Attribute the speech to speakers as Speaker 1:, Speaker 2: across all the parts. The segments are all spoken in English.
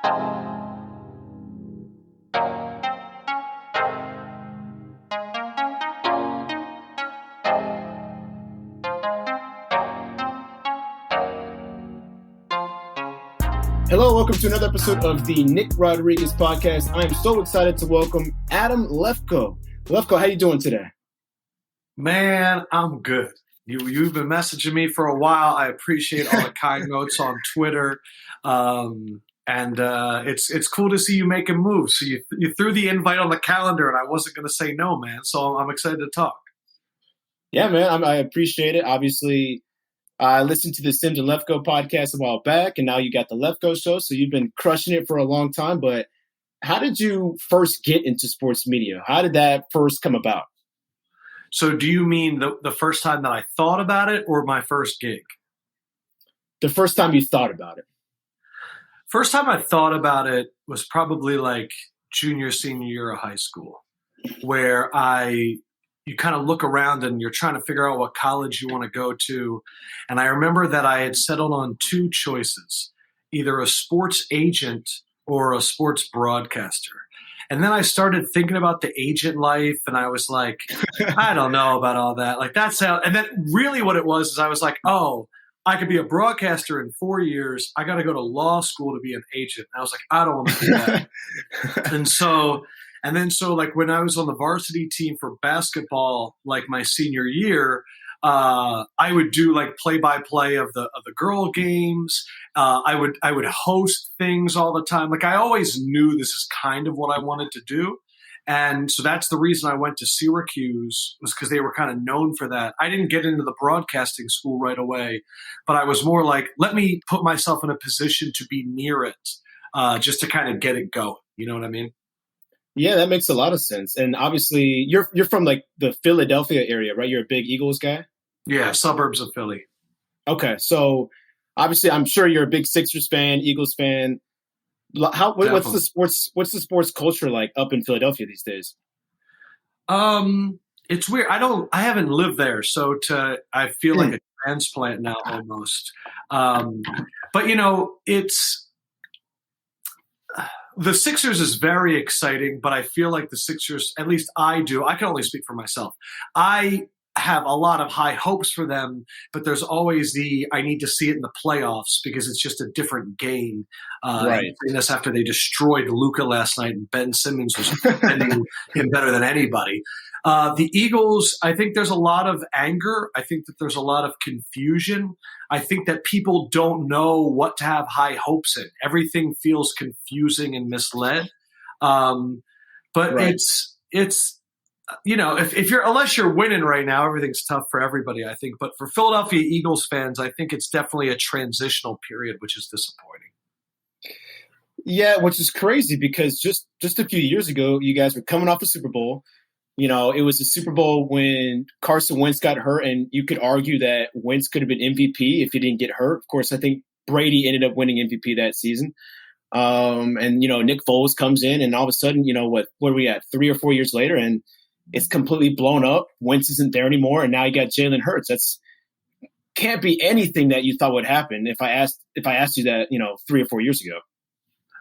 Speaker 1: Hello, welcome to another episode of the Nick Rodriguez podcast. I am so excited to welcome Adam Lefkoe. Lefkoe, how you doing today?
Speaker 2: Man, I'm good. You've been messaging me for a while. I appreciate all the kind notes on Twitter, and it's cool to see you making moves. So you threw the invite on the calendar, and I wasn't going to say no, man. So I'm excited to talk.
Speaker 1: Yeah, man, I appreciate it. Obviously, I listened to the Sims and Lefkoe podcast a while back, and now you got the Lefkoe Show, so you've been crushing it for a long time. But how did you first get into sports media? How did that first come about?
Speaker 2: So do you mean the first time that I thought about it or my first gig?
Speaker 1: The first time you thought about it.
Speaker 2: First time I thought about it was probably like junior, senior year of high school, where you kind of look around and you're trying to figure out what college you want to go to. And I remember that I had settled on two choices, either a sports agent or a sports broadcaster. And then I started thinking about the agent life, and I was like, I don't know about all that. Like that's how, and then really what it was is I was like, oh, I could be a broadcaster in 4 years. I got to go to law school to be an agent. And I was like, I don't want to do that. And then like when I was on the varsity team for basketball, like my senior year, I would do like play-by-play of the girl games. I would host things all the time. Like I always knew this is kind of what I wanted to do. And so that's the reason I went to Syracuse, was because they were kind of known for that. I didn't get into the broadcasting school right away, but I was more like, let me put myself in a position to be near it, just to kind of get it going. You know what I mean?
Speaker 1: Yeah, that makes a lot of sense. And obviously, you're from like the Philadelphia area, right? You're a big Eagles guy?
Speaker 2: Yeah, suburbs of Philly.
Speaker 1: Okay, so obviously, I'm sure you're a big Sixers fan, Eagles fan. What's the sports culture like up in Philadelphia these days?
Speaker 2: It's weird. I haven't lived there, so I feel like a transplant now almost. But you know, the Sixers is very exciting, but I feel like the Sixers, at least I do, I can only speak for myself. I have a lot of high hopes for them, but there's always I need to see it in the playoffs because it's just a different game.
Speaker 1: Right.
Speaker 2: And that's after they destroyed Luka last night and Ben Simmons was defending him better than anybody. The Eagles, I think there's a lot of anger. I think that there's a lot of confusion. I think that people don't know what to have high hopes in. Everything feels confusing and misled. But
Speaker 1: right.
Speaker 2: it's you know, unless you're winning right now, everything's tough for everybody, I think. But for Philadelphia Eagles fans, I think it's definitely a transitional period, which is disappointing.
Speaker 1: Yeah, which is crazy because just a few years ago, you guys were coming off a Super Bowl. You know, it was the Super Bowl when Carson Wentz got hurt, and you could argue that Wentz could have been MVP if he didn't get hurt. Of course, I think Brady ended up winning MVP that season. And, you know, Nick Foles comes in, and all of a sudden, you know, what are we at, 3 or 4 years later, and it's completely blown up. Wentz isn't there anymore, and now you got Jalen Hurts. That's can't be anything that you thought would happen if I asked you that, you know, 3 or 4 years ago.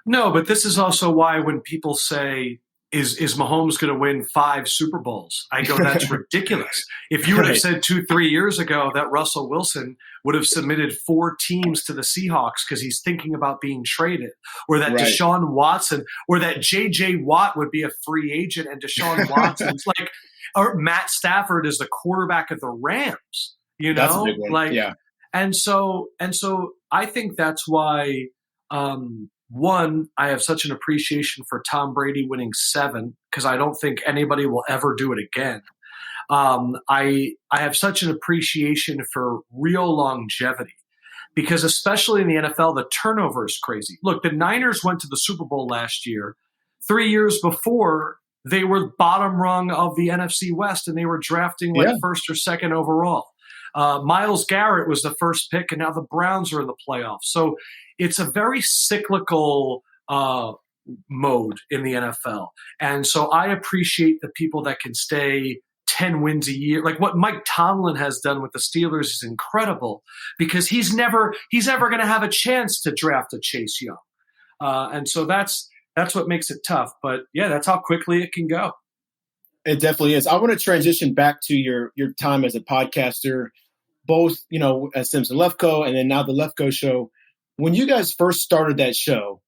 Speaker 2: No, but this is also why when people say, is Mahomes going to win 5 Super Bowls? I go, that's ridiculous. If you would have said 2-3 years ago that Russell Wilson would have submitted 4 teams to the Seahawks because he's thinking about being traded, or that Deshaun Watson, or that J.J. Watt would be a free agent and Deshaun Watson's like, or Matt Stafford is the quarterback of the Rams, you know?
Speaker 1: That's a big one.
Speaker 2: Like,
Speaker 1: yeah.
Speaker 2: And so I think that's why, one, I have such an appreciation for Tom Brady winning 7 because I don't think anybody will ever do it again. I have such an appreciation for real longevity because especially in the NFL, the turnover is crazy. Look, the Niners went to the Super Bowl last year. 3 years before, they were bottom rung of the NFC West, and they were drafting first or second overall. Myles Garrett was the first pick, and now the Browns are in the playoffs. So it's a very cyclical mode in the NFL. And so I appreciate the people that can stay 10 wins a year. Like what Mike Tomlin has done with the Steelers is incredible because he's never going to have a chance to draft a Chase Young. And so that's what makes it tough. But yeah, that's how quickly it can go.
Speaker 1: It definitely is. I want to transition back to your time as a podcaster, both, as Sims and Lefkoe, and then now the Lefkoe Show. When you guys first started that show,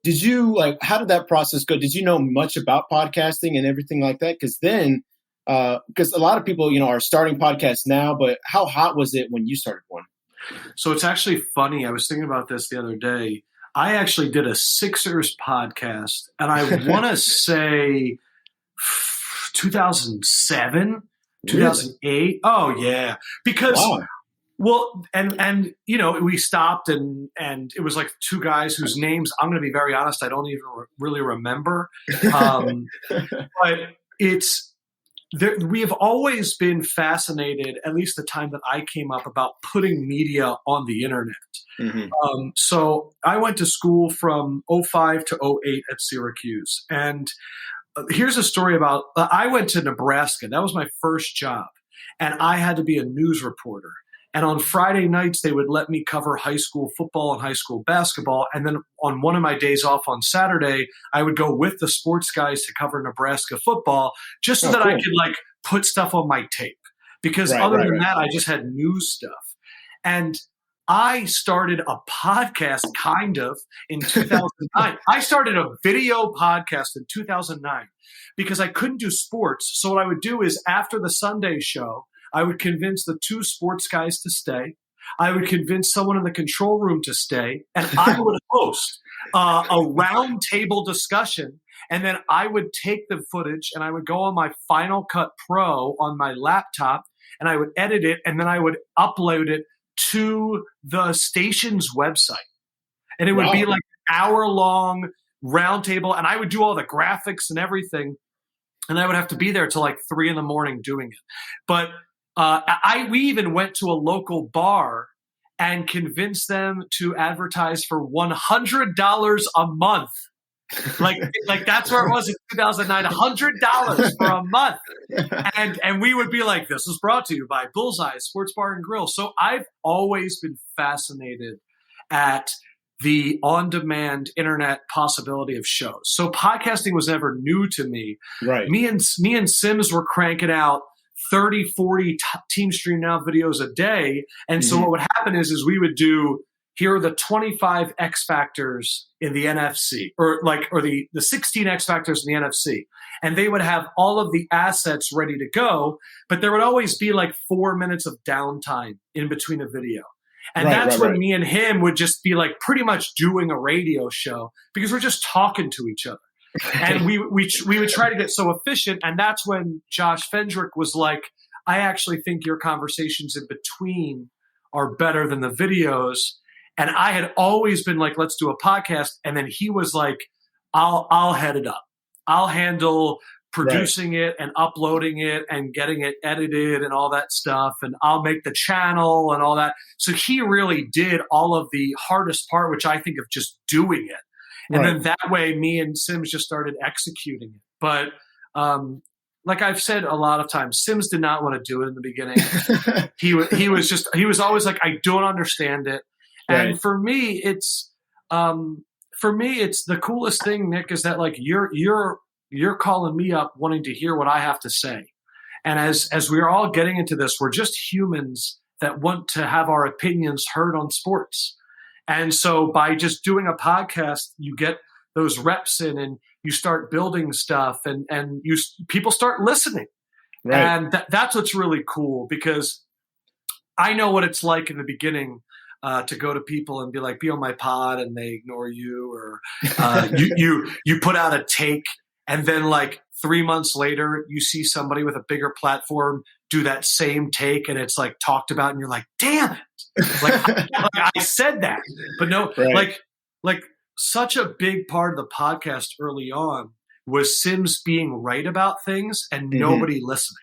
Speaker 1: did you how did that process go? Did you know much about podcasting and everything like that? Because a lot of people, are starting podcasts now, but how hot was it when you started one?
Speaker 2: So it's actually funny. I was thinking about this the other day. I actually did a Sixers podcast, and I want to say 2007, 2008. Really? Oh yeah. Because, well, and we stopped and it was like two guys whose names, I'm going to be very honest, I don't even really remember. But we have always been fascinated, at least the time that I came up, about putting media on the internet. Mm-hmm. So I went to school from 2005 to 2008 at Syracuse. And here's a story about, I went to Nebraska. That was my first job. And I had to be a news reporter. And on Friday nights, they would let me cover high school football and high school basketball. And then on one of my days off on Saturday, I would go with the sports guys to cover Nebraska football, just so that cool. I could put stuff on my tape. Because other than that, I just had news stuff. And I started a podcast kind of in 2009. I started a video podcast in 2009 because I couldn't do sports. So what I would do is after the Sunday show, I would convince the two sports guys to stay. I would convince someone in the control room to stay, and I would host a round table discussion. And then I would take the footage and I would go on my Final Cut Pro on my laptop and I would edit it, and then I would upload it to the station's website. And it would be like an hour-long roundtable, and I would do all the graphics and everything, and I would have to be there till 3 a.m. doing it. But we even went to a local bar and convinced them to advertise for $100 a month. Like that's where it was in 2009, $100 for a month. And we would be like, this is brought to you by Bullseye Sports Bar and Grill. So I've always been fascinated at the on-demand internet possibility of shows. So podcasting was never new to me.
Speaker 1: Right.
Speaker 2: Me and Sims were cranking out 30, 40 Team Stream Now videos a day. And so what would happen is we would do, here are the 25 X factors in the NFC, or the 16 X factors in the NFC. And they would have all of the assets ready to go, but there would always be 4 minutes of downtime in between a video. And that's when me and him would just be pretty much doing a radio show because we're just talking to each other. And we would try to get so efficient. And that's when Josh Fendrick was like, I actually think your conversations in between are better than the videos. And I had always been like, let's do a podcast. And then he was like, I'll head it up. I'll handle producing it and uploading it and getting it edited and all that stuff. And I'll make the channel and all that. So he really did all of the hardest part, which I think of just doing it. And then that way me and Sims just started executing it. But like I've said a lot of times, Sims did not want to do it in the beginning. he was always like, I don't understand it. And for me, it's the coolest thing, Nick, is that you're calling me up wanting to hear what I have to say. And as we're all getting into this, we're just humans that want to have our opinions heard on sports. And so by just doing a podcast, you get those reps in and you start building stuff and people start listening. Right. And that's what's really cool, because I know what it's like in the beginning to go to people and be like, be on my pod, and they ignore you, or you put out a take, and then 3 months later you see somebody with a bigger platform do that same take, and it's talked about, and you're like, damn it. I said that, but no, such a big part of the podcast early on was Sims being right about things and nobody listening.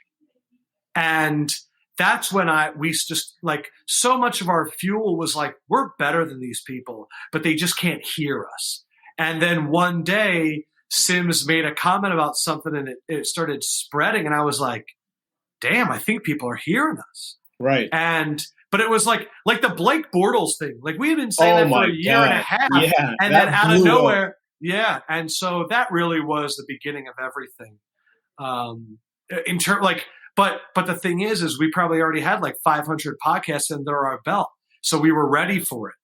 Speaker 2: And that's when we just so much of our fuel was we're better than these people, but they just can't hear us. And then one day Sims made a comment about something, and it started spreading, and I was like, damn, I think people are hearing us.
Speaker 1: Right.
Speaker 2: But it was like the Blake Bortles thing. Like we had been saying that for a year and a half.
Speaker 1: Yeah,
Speaker 2: and then out of nowhere. Yeah. And so that really was the beginning of everything. In terms but the thing is we probably already had like 500 podcasts under our belt. So we were ready for it.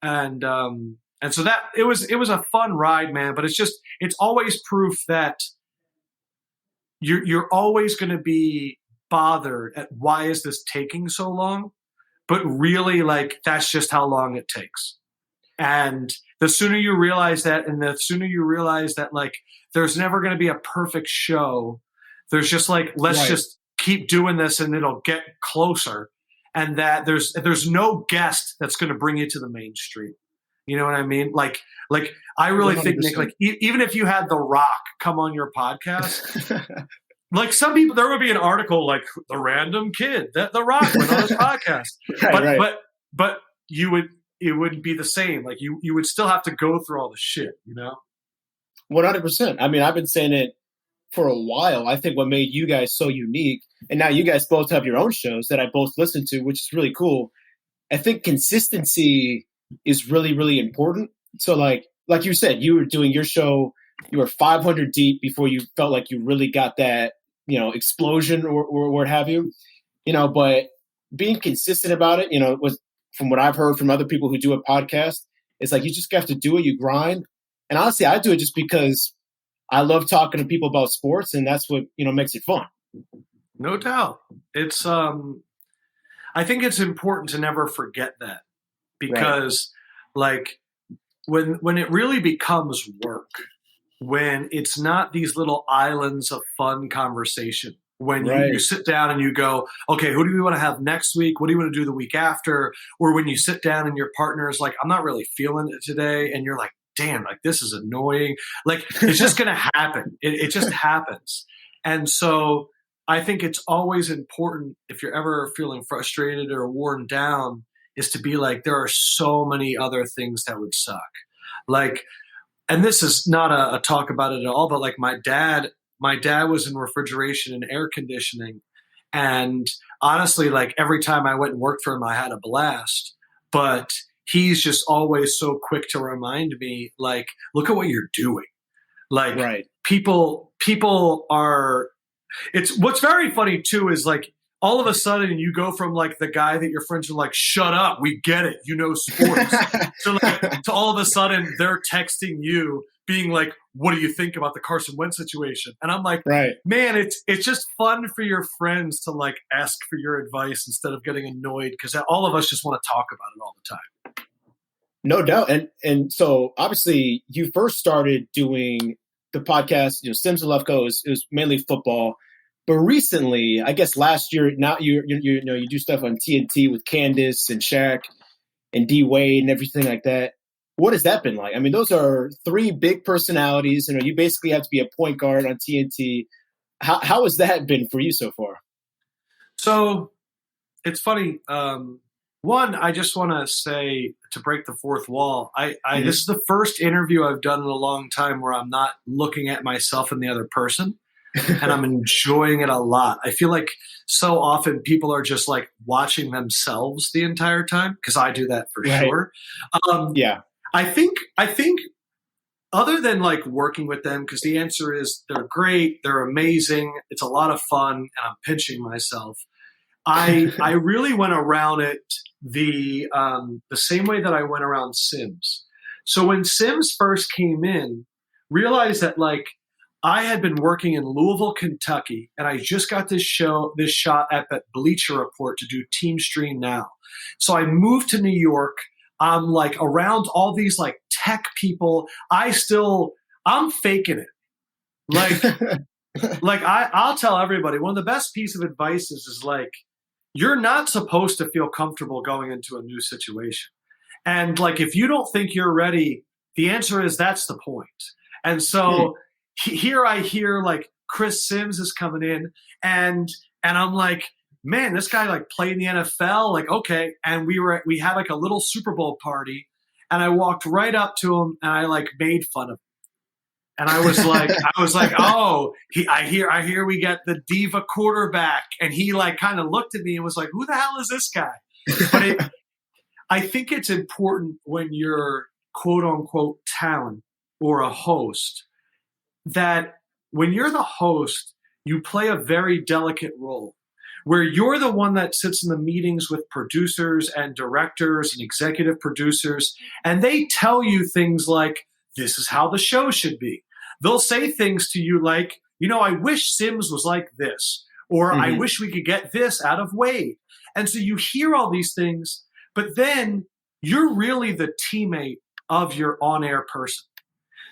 Speaker 2: And so that it was a fun ride, man. But it's always proof that you're always going to be bothered at why is this taking so long? But really, like, that's just how long it takes. And the sooner you realize that, and the sooner you realize that, like, there's never going to be a perfect show. There's just like, let's just keep doing this and it'll get closer. And that there's no guest that's going to bring you to the mainstream. You know what I mean? Like I really 100%. Think, Nick, like even if you had The Rock come on your podcast, like some people, there would be an article like the random kid that The Rock went on his podcast, but it wouldn't be the same. Like you would still have to go through all the shit, you know?
Speaker 1: 100%. I mean, I've been saying it for a while. I think what made you guys so unique, and now you guys both have your own shows that I both listen to, which is really cool. I think consistency is really, really important. So like you said, you were doing your show, you were 500 deep before you felt like you really got that, explosion or what have you, but being consistent about it, from what I've heard from other people who do a podcast, it's like, you just have to do it. You grind. And honestly, I do it just because I love talking to people about sports, and that's what, makes it fun.
Speaker 2: No doubt. It's, I think it's important to never forget that, because like when it really becomes work, when it's not these little islands of fun conversation, when you sit down and you go, okay, who do we want to have next week? What do you want to do the week after? Or when you sit down and your partner is like, I'm not really feeling it today. And you're like, damn, like this is annoying. Like it's just going to happen. It just happens. And so I think it's always important, if you're ever feeling frustrated or worn down, is to be like, there are so many other things that would suck. Like, and this is not a talk about it at all, but like my dad was in refrigeration and air conditioning. And honestly, like every time I went and worked for him, I had a blast. But he's just always so quick to remind me, like, look at what you're doing. Like people are, it's what's very funny too, is like all of a sudden you go from like the guy that your friends are like, shut up, we get it, sports. to all of a sudden they're texting you being like, what do you think about the Carson Wentz situation? And I'm like, man, it's just fun for your friends to like ask for your advice instead of getting annoyed, because all of us just want to talk about it all the time.
Speaker 1: No doubt. And so obviously you first started doing the podcast, Sims and Lefkoe, it was mainly football. But recently, I guess last year, now you do stuff on TNT with Candance and Shaq and D Wade and everything like that. What has that been like? I mean, those are three big personalities. You basically have to be a point guard on TNT. How has that been for you so far?
Speaker 2: So it's funny. One, I just want to say, to break the fourth wall, this is the first interview I've done in a long time where I'm not looking at myself and the other person. And I'm enjoying it a lot. I feel like so often people are just like watching themselves the entire time, because I do that for sure. I think other than like working with them, because the answer is they're great, they're amazing, it's a lot of fun, and I'm pinching myself. I really went around it the same way that I went around Sims. So when Sims first came in, realized that like I had been working in Louisville, Kentucky, and I just got this shot at that Bleacher Report to do Team Stream Now. So I moved to New York. I'm like around all these like tech people. I'm faking it. Like, I'll tell everybody, one of the best piece of advice is like, you're not supposed to feel comfortable going into a new situation. And like, if you don't think you're ready, the answer is that's the point. And so here I hear like Chris Sims is coming in, and I'm like, man, this guy like played in the NFL. Like, okay. And we had like a little Super Bowl party, and I walked right up to him and I like made fun of him. And I was like, oh, I hear we get the diva quarterback. And he like kind of looked at me and was like, who the hell is this guy? But I think it's important when you're quote unquote talent or a host that when you're the host, you play a very delicate role where you're the one that sits in the meetings with producers and directors and executive producers, and they tell you things like, this is how the show should be. They'll say things to you like, I wish Sims was like this, or I wish we could get this out of Wade. And so you hear all these things, but then you're really the teammate of your on-air person.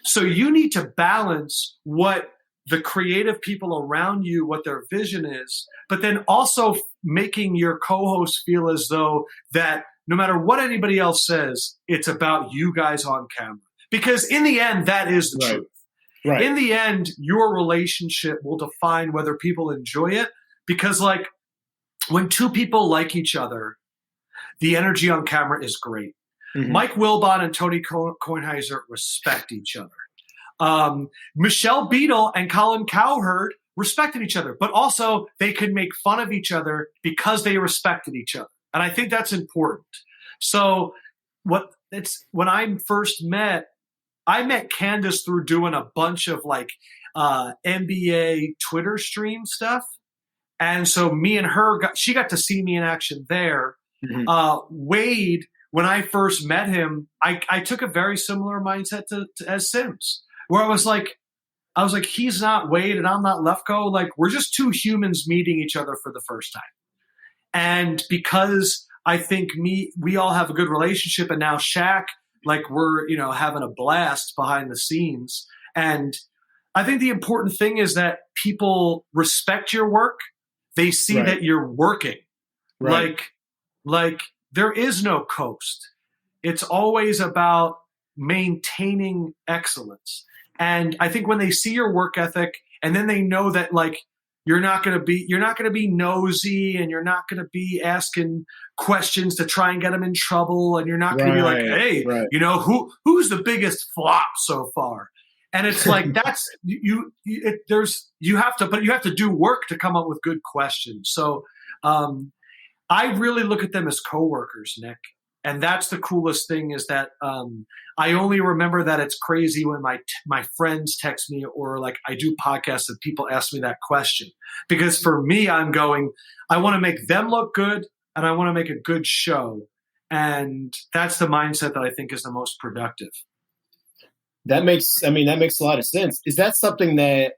Speaker 2: So you need to balance what the creative people around you, what their vision is, but then also making your co-host feel as though that no matter what anybody else says, it's about you guys on camera. Because in the end, that is the truth. Right. In the end, your relationship will define whether people enjoy it. Because like when two people like each other, the energy on camera is great. Mike Wilbon and Tony Kornheiser respect each other. Michelle Beadle and Colin Cowherd respected each other, but also they could make fun of each other because they respected each other. And I think that's important. So when I first I met Candance through doing a bunch of like NBA Twitter stream stuff. And so me and her, she got to see me in action there. Wade, when I first met him, I took a very similar mindset as Sims, where I was like, he's not Wade and I'm not Lefkoe. Like, we're just two humans meeting each other for the first time. And because I think we all have a good relationship, and now Shaq, like we're, having a blast behind the scenes. And I think the important thing is that people respect your work. They see that you're working. Right. Like there is no coast. It's always about maintaining excellence. And I think when they see your work ethic, and then they know that like you're not going to be nosy, and you're not going to be asking questions to try and get them in trouble, and you're not going to be like, hey, who's the biggest flop so far? And it's like that's you have to do work to come up with good questions. So I really look at them as coworkers, Nick. And that's the coolest thing is that I only remember that it's crazy when my friends text me, or like I do podcasts and people ask me that question. Because for me, I want to make them look good, and I want to make a good show. And that's the mindset that I think is the most productive.
Speaker 1: That makes a lot of sense. Is that something that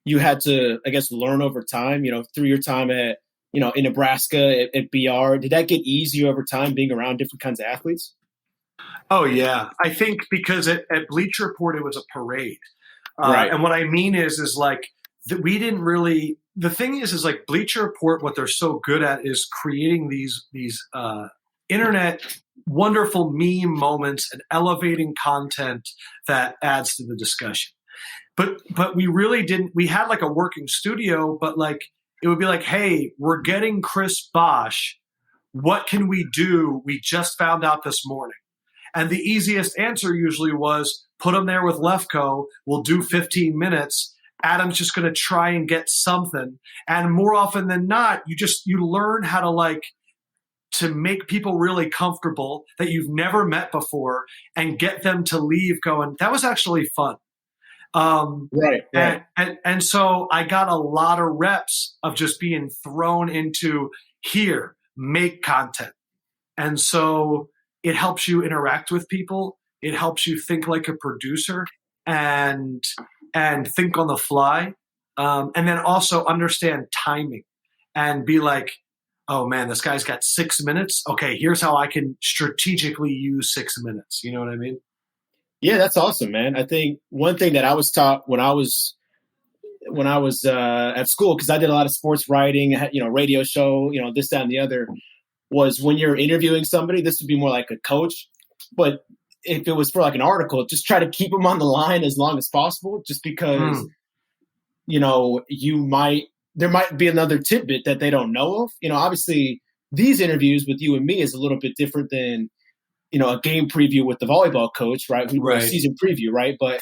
Speaker 1: you had to, I guess, learn over time, through your time at, in Nebraska at BR? Did that get easier over time being around different kinds of athletes?
Speaker 2: Oh, yeah. I think because at Bleacher Report, it was a parade. And what I mean is like we didn't really – the thing is like Bleacher Report, what they're so good at is creating these internet wonderful meme moments and elevating content that adds to the discussion. But we really didn't – we had like a working studio, but like it would be like, hey, we're getting Chris Bosh. What can we do? We just found out this morning. And the easiest answer usually was put him there with Lefkoe. We'll do 15 minutes. Adam's just going to try and get something. And more often than not, you learn how to make people really comfortable that you've never met before and get them to leave going, that was actually fun.
Speaker 1: Right.
Speaker 2: And so I got a lot of reps of just being thrown into here, make content. And so it helps you interact with people. It helps you think like a producer and think on the fly. And then also understand timing and be like, oh man, this guy's got 6 minutes. Okay, here's how I can strategically use 6 minutes. You know what I mean?
Speaker 1: Yeah, that's awesome, man. I think one thing that I was taught when I was at school, because I did a lot of sports writing, radio show, this, that, and the other, was when you're interviewing somebody, this would be more like a coach. But if it was for like an article, just try to keep them on the line as long as possible, just because, there might be another tidbit that they don't know of. Obviously these interviews with you and me is a little bit different than, a game preview with the volleyball coach, right? We were a season preview, right? But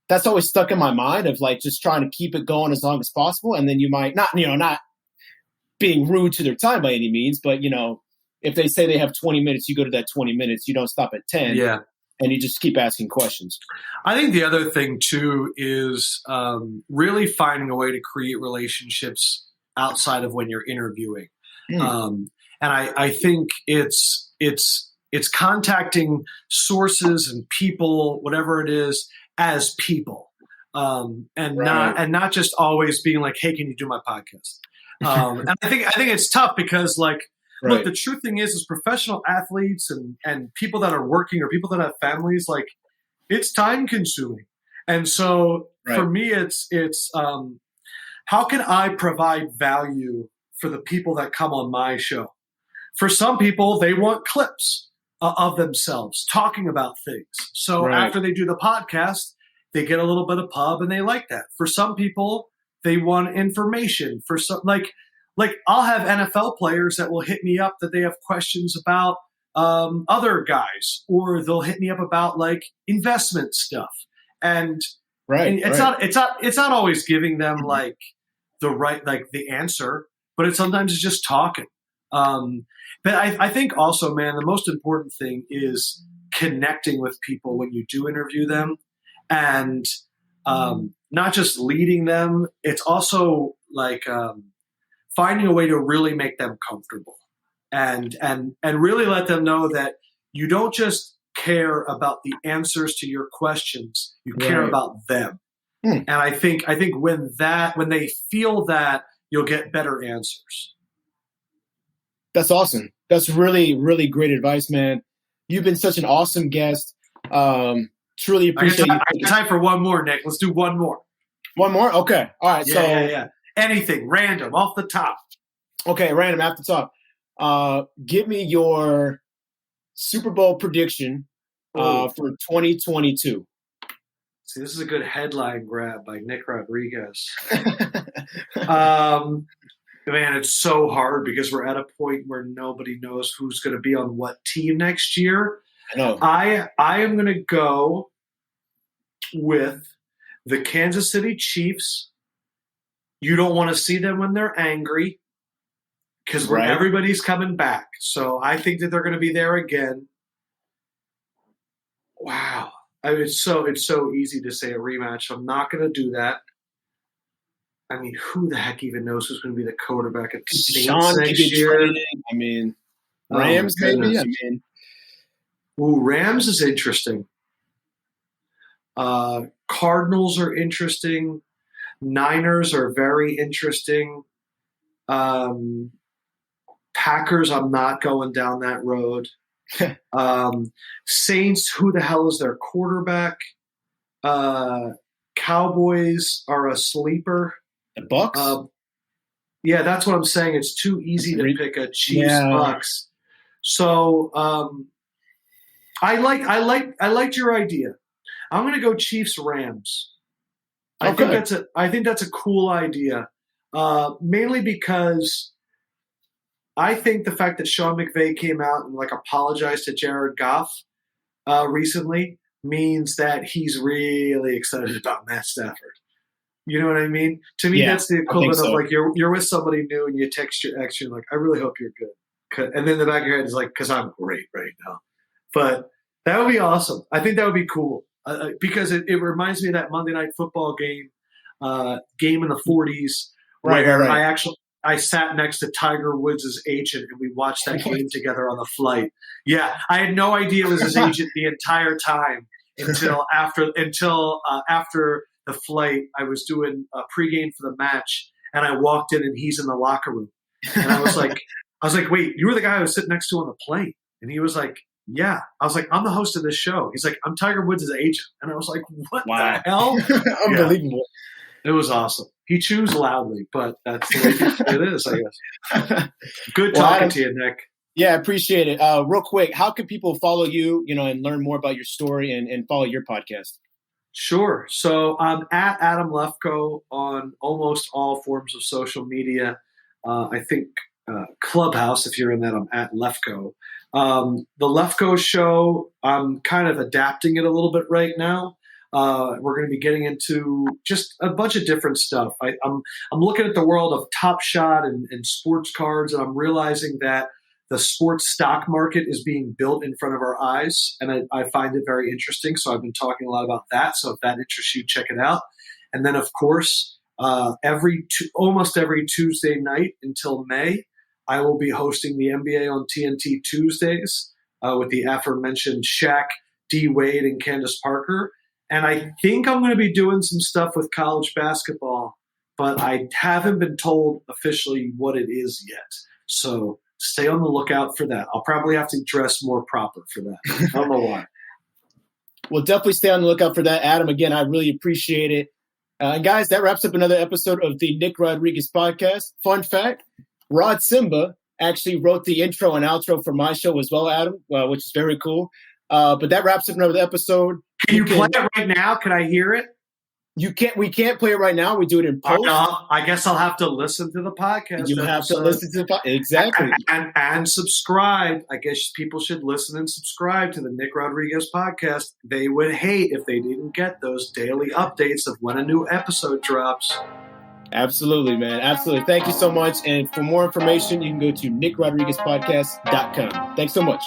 Speaker 1: that's always stuck in my mind of like just trying to keep it going as long as possible. And then you might not being rude to their time by any means, but if they say they have 20 minutes, you go to that 20 minutes. You don't stop at 10.
Speaker 2: Yeah.
Speaker 1: And you just keep asking questions.
Speaker 2: I think the other thing too is really finding a way to create relationships outside of when you're interviewing. And I think it's contacting sources and people, whatever it is, as people, and not just always being like, "Hey, can you do my podcast?" And I think it's tough because look, the true thing is professional athletes and people that are working or people that have families, it's time consuming. And so for me, it's how can I provide value for the people that come on my show? For some people, they want clips of themselves talking about things. So after they do the podcast, they get a little bit of pub and they like that. For some people, they want information. For some, like I'll have NFL players that will hit me up that they have questions about other guys, or they'll hit me up about investment stuff. And it's not always giving them the answer, but it's just talking. But I think also, man, the most important thing is connecting with people when you do interview them, and not just leading them. It's also finding a way to really make them comfortable and really let them know that you don't just care about the answers to your questions, you care about them. And I think when they feel that, you'll get better answers.
Speaker 1: That's awesome. That's really, really great advice, man. You've been such an awesome guest. Truly appreciate you.
Speaker 2: I got time for one more, Nick. Let's do one more.
Speaker 1: One more? Okay. All right.
Speaker 2: Yeah. Anything random off the top.
Speaker 1: Okay, random off the top. Give me your Super Bowl prediction for 2022.
Speaker 2: See, this is a good headline grab by Nick Rodriguez. Man, it's so hard because we're at a point where nobody knows who's going to be on what team next year.
Speaker 1: I know.
Speaker 2: I am going to go with the Kansas City Chiefs. You don't want to see them when they're angry because everybody's coming back. So I think that they're going to be there again. Wow. It's so easy to say a rematch. I'm not going to do that. I mean, who the heck even knows who's going to be the quarterback at the Saints next year?
Speaker 1: I mean, Rams maybe. I mean,
Speaker 2: Rams is interesting. Cardinals are interesting. Niners are very interesting. Packers, I'm not going down that road. Saints, who the hell is their quarterback? Cowboys are a sleeper.
Speaker 1: The Bucks?
Speaker 2: Yeah, that's what I'm saying. It's too easy to pick a Chiefs-Bucks. So I liked your idea. I'm going to go Chiefs-Rams. I think that's a cool idea, mainly because I think the fact that Sean McVay came out and apologized to Jared Goff recently means that he's really excited about Matt Stafford. You know what I mean? To me, that's the equivalent of you're with somebody new and you text your ex, you're like, I really hope you're good. And then the back of your head is because I'm great right now. But that would be awesome. I think that would be cool because it reminds me of that Monday Night Football game in the 40s where I sat next to Tiger Woods' agent and we watched that game together on the flight. Yeah, I had no idea it was his agent the entire time until after the flight. I was doing a pregame for the match, and I walked in, and he's in the locker room. And I was like, wait, you were the guy I was sitting next to on the plane? And he was like, yeah. I was like, I'm the host of this show. He's like, I'm Tiger Woods' agent. And I was like, what the hell?
Speaker 1: Unbelievable.
Speaker 2: Yeah. It was awesome. He chews loudly, but that's the way it is, I guess. Good talking to you, Nick.
Speaker 1: Yeah, appreciate it. Real quick, how can people follow you, and learn more about your story and follow your podcast?
Speaker 2: Sure. So I'm at Adam Lefkoe on almost all forms of social media. I think Clubhouse, if you're in that, I'm at Lefkoe. The Lefkoe Show, I'm kind of adapting it a little bit right now. We're going to be getting into just a bunch of different stuff. I'm looking at the world of Top Shot and sports cards, and I'm realizing that the sports stock market is being built in front of our eyes, and I find it very interesting. So I've been talking a lot about that. So if that interests you, check it out. And then, of course, almost every Tuesday night until May, I will be hosting the NBA on TNT Tuesdays with the aforementioned Shaq, D. Wade, and Candance Parker. And I think I'm going to be doing some stuff with college basketball, but I haven't been told officially what it is yet. So stay on the lookout for that. I'll probably have to dress more proper for that. I don't know why.
Speaker 1: Well, definitely stay on the lookout for that, Adam. Again, I really appreciate it. And guys, that wraps up another episode of the Nick Rodriguez podcast. Fun fact, Rod Simba actually wrote the intro and outro for my show as well, Adam, which is very cool. But that wraps up another episode.
Speaker 2: Can you play it right now? Can I hear it?
Speaker 1: You can't. We can't play it right now. We do it in post.
Speaker 2: I guess I'll have to listen to the podcast.
Speaker 1: You have to listen to the podcast. Exactly.
Speaker 2: And subscribe. I guess people should listen and subscribe to the Nick Rodriguez podcast. They would hate if they didn't get those daily updates of when a new episode drops.
Speaker 1: Absolutely, man. Absolutely. Thank you so much. And for more information, you can go to nickrodriguezpodcast.com. Thanks so much.